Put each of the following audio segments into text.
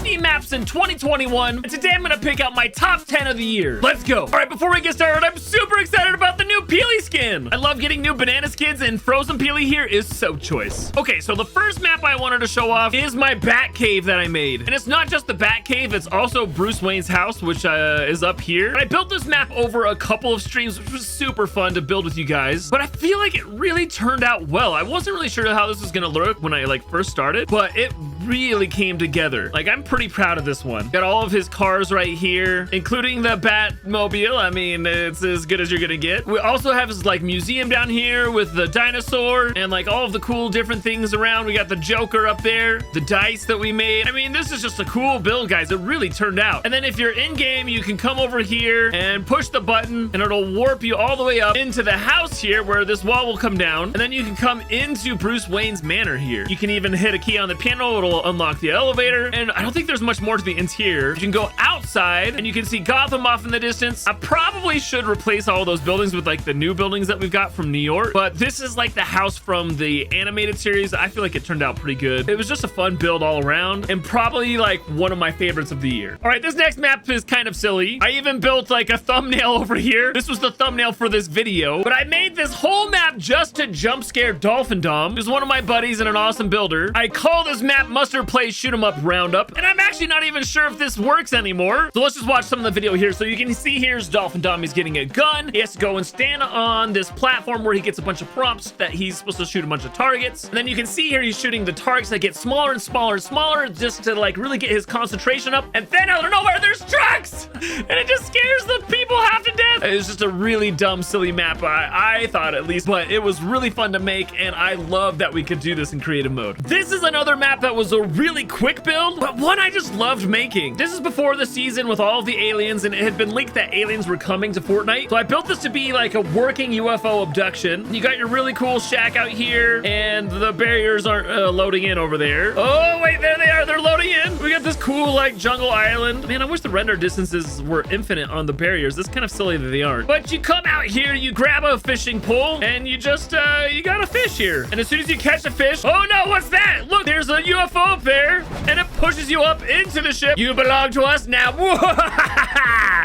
indie maps in 2021. And today I'm gonna pick out my top 10 of the year. Let's go. All right, before we get started, I'm super excited about the new Peely skin. I love getting new banana skins, and Frozen Peely here is so choice. Okay, so the first map I wanted to show off is my Bat Cave that I made. And it's not just the Bat Cave, it's also Bruce Wayne's house, which is up here. And I built this map over a couple of streams, which was super fun to build with you guys. But I feel like it really turned out well. I wasn't really sure how this was gonna look when I first started, but it really came together. I'm pretty proud of this one. Got all of his cars right here, including the Batmobile. I mean, it's as good as you're gonna get. We also have his museum down here with the dinosaur and all of the cool different things around. We got the Joker up there, the dice that we made. I mean, this is just a cool build, guys. It really turned out. And then if you're in game, you can come over here and push the button and it'll warp you all the way up into the house here where this wall will come down. And then you can come into Bruce Wayne's manor here. You can even hit a key on the piano. It'll unlock the elevator. And I don't think there's much more to the interior. You can go outside and you can see Gotham off in the distance. I probably should replace all those buildings with the new buildings that we've got from New York. But this is the house from the animated series. I feel like it turned out pretty good. It was just a fun build all around and probably one of my favorites of the year. All right, this next map is kind of silly. I even built a thumbnail over here. This was the thumbnail for this video, but I made this whole map just to jump scare Dolphin Dom, who's one of my buddies and an awesome builder. I call this map Mustard Play Shoot 'em Up Roundup, and I'm actually not even sure if this works anymore. So let's just watch some of the video here. So you can see here's Dolphin Dom. He's getting a gun. He has to go and stand on this platform where he gets a bunch of prompts that he's supposed to shoot a bunch of targets. And then you can see here he's shooting the targets that get smaller and smaller and smaller just to really get his concentration up. And then out of nowhere, there's trucks! And it just scares the people half to death. It's just a really dumb, silly map, I thought at least, but it was really fun to make, and I love that we could do this in creative mode. This is another map that was a really quick build, but one I just loved making. This is before the season with all of the aliens, and it had been leaked that aliens were coming to Fortnite. So I built this to be a working UFO abduction. You got your really cool shack out here, and the barriers aren't loading in over there. Oh, wait, there they are. They're loading in. We got this cool, jungle island. Man, I wish the render distances were infinite on the barriers. It's kind of silly that they aren't. But you come out here, you grab a fishing pole, and you just, you got a fish here. And as soon as you catch a fish, oh no, what's that? Look, there's a UFO up there, and it pushes you up into the ship. You belong to us now.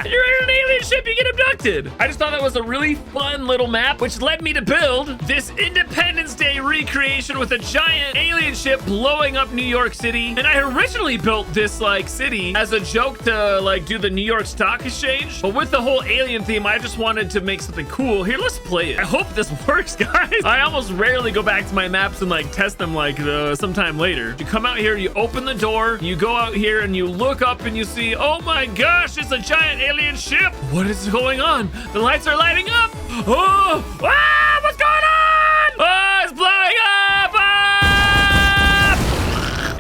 You're in an alien ship, you get abducted. I just thought that was a really fun little map, which led me to build this Independence Day recreation with a giant alien ship blowing up New York City. And I originally built this city as a joke to do the New York Stock Exchange. But with the whole alien theme, I just wanted to make something cool. Here, let's play it. I hope this works, guys. I almost rarely go back to my maps and test them sometime later. You come out here, you open the door, you go out here and you look up and you see, oh my gosh, it's a giant alien ship. What is going on? The lights are lighting up. Oh, what's going on? Oh, it's blowing up.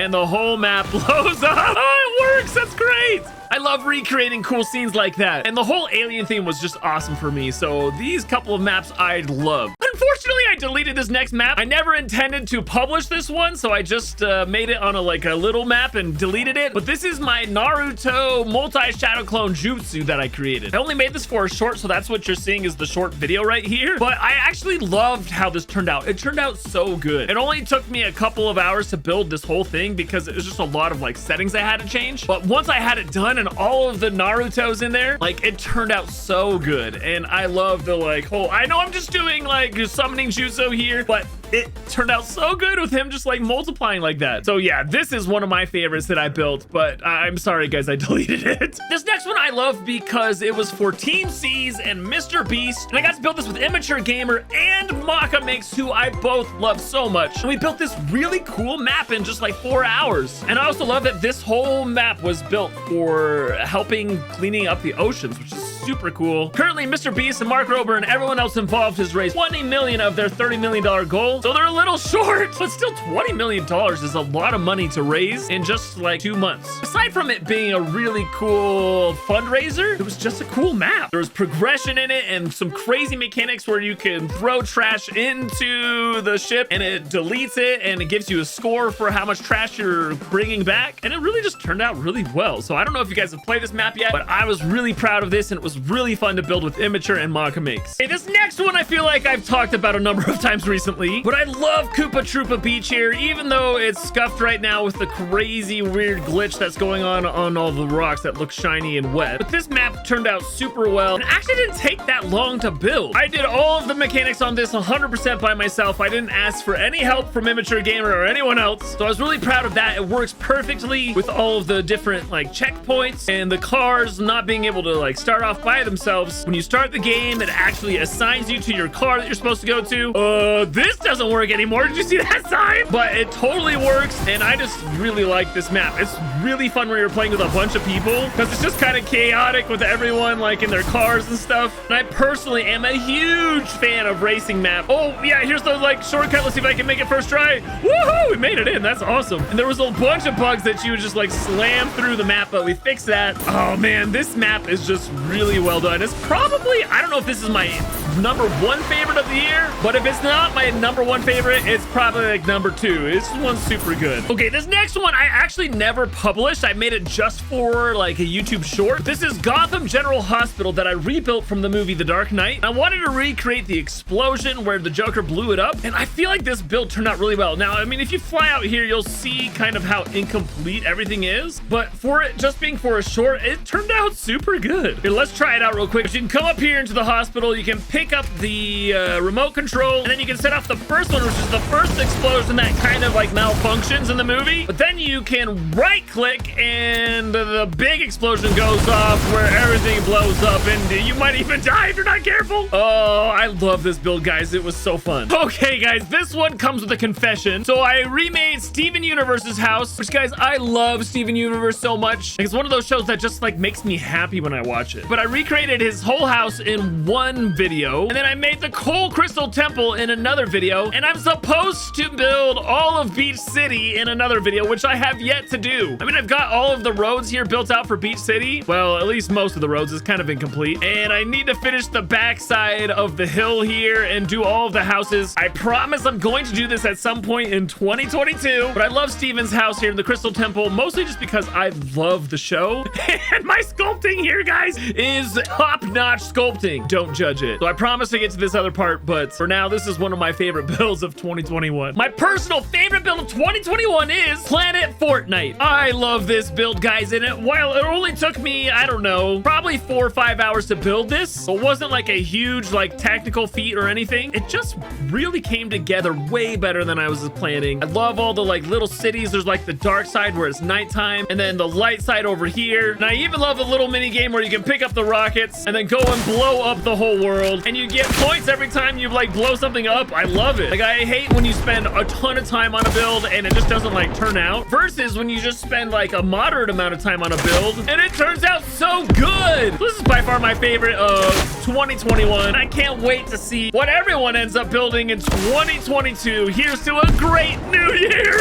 And the whole map blows up. Oh, it works. That's great. I love recreating cool scenes like that. And the whole alien theme was just awesome for me. So these couple of maps I love. Unfortunately, I deleted this next map. I never intended to publish this one, so I just made it on a little map and deleted it. But this is my Naruto multi-shadow clone jutsu that I created. I only made this for a short, so that's what you're seeing is the short video right here. But I actually loved how this turned out. It turned out so good. It only took me a couple of hours to build this whole thing because it was just a lot of settings I had to change. But once I had it done and all of the Narutos in there, it turned out so good. And I love the whole, I know I'm just doing summoning jutsu here, but it turned out so good with him just multiplying like that. So yeah, this is one of my favorites that I built, but I'm sorry guys, I deleted it. This next one I love because it was for Team C's and Mr. Beast, and I got to build this with Immature Gamer and Maka Makes, who I both love so much. And we built this really cool map in just 4 hours. And I also love that this whole map was built for helping cleaning up the oceans, which is super cool. Currently, Mr. Beast and Mark Rober and everyone else involved has raised $20 million of their $30 million goal. So they're a little short, but still $20 million is a lot of money to raise in just 2 months. Aside from it being a really cool fundraiser, it was just a cool map. There was progression in it and some crazy mechanics where you can throw trash into the ship and it deletes it and it gives you a score for how much trash you're bringing back. And it really just turned out really well. So I don't know if you guys have played this map yet, but I was really proud of this and it was was really fun to build with Immature and Maka Makes. Okay, this next one I feel like I've talked about a number of times recently, but I love Koopa Troopa Beach here, even though it's scuffed right now with the crazy weird glitch that's going on all the rocks that look shiny and wet. But this map turned out super well and actually didn't take that long to build. I did all of the mechanics on this 100% by myself. I didn't ask for any help from Immature Gamer or anyone else, so I was really proud of that. It works perfectly with all of the different like checkpoints and the cars not being able to like start off by themselves. When you start the game, it actually assigns you to your car that you're supposed to go to. This doesn't work anymore. Did you see that sign? But it totally works, and I just really like this map. It's really fun when you're playing with a bunch of people because it's just kind of chaotic with everyone like in their cars and stuff. And I personally am a huge fan of racing map. Oh yeah, here's the like shortcut. Let's see if I can make it first try. Woohoo! We made it in. That's awesome. And there was a bunch of bugs that you would just like slam through the map, but we fixed that. Oh man, this map is just really well done. It's probably, I don't know if this is my #1 favorite of the year, but if it's not my #1 favorite, it's probably like #2. This one's super good. Okay, this next one I actually never published. I made it just for like a YouTube short. This is Gotham General Hospital that I rebuilt from the movie The Dark Knight. I wanted to recreate the explosion where the Joker blew it up, and I feel like this build turned out really well. Now, I mean, if you fly out here, you'll see kind of how incomplete everything is, but for it just being for a short, it turned out super good. Here, let's try it out real quick. You can come up here into the hospital, you can pick up the remote control, and then you can set off the first one, which is the first explosion that kind of like malfunctions in the movie. But then you can right click and the big explosion goes off where everything blows up, and you might even die if you're not careful. Oh, I love this build, guys. It was so fun. Okay, guys, this one comes with a confession. So I remade Steven Universe's house, which, guys, I love Steven Universe so much. Like, it's one of those shows that just like makes me happy when I watch it. But I recreated his whole house in one video, and then I made the Coal Crystal Temple in another video, and I'm supposed to build all of Beach City in another video, which I have yet to do. I mean, I've got all of the roads here built out for Beach City. Well, at least most of the roads is kind of incomplete, and I need to finish the backside of the hill here and do all of the houses. I promise I'm going to do this at some point in 2022, but I love Steven's house here in the Crystal Temple, mostly just because I love the show, and my sculpting here, guys, is top-notch sculpting. Don't judge it. So I promise to get to this other part, but for now, this is one of my favorite builds of 2021. My personal favorite build of 2021 is Planet Fortnite. I love this build, guys, and while it only took me, I don't know, probably 4 or 5 hours to build this, it wasn't like a huge like technical feat or anything. It just really came together way better than I was planning. I love all the like little cities. There's like the dark side where it's nighttime, and then the light side over here. And I even love the little mini game where you can pick up the rockets and then go and blow up the whole world, and you get points every time you like blow something up. I love it. Like, I hate when you spend a ton of time on a build and it just doesn't like turn out, versus when you just spend like a moderate amount of time on a build and it turns out so good. This is by far my favorite of 2021. I can't wait to see what everyone ends up building in 2022. Here's to a great new year.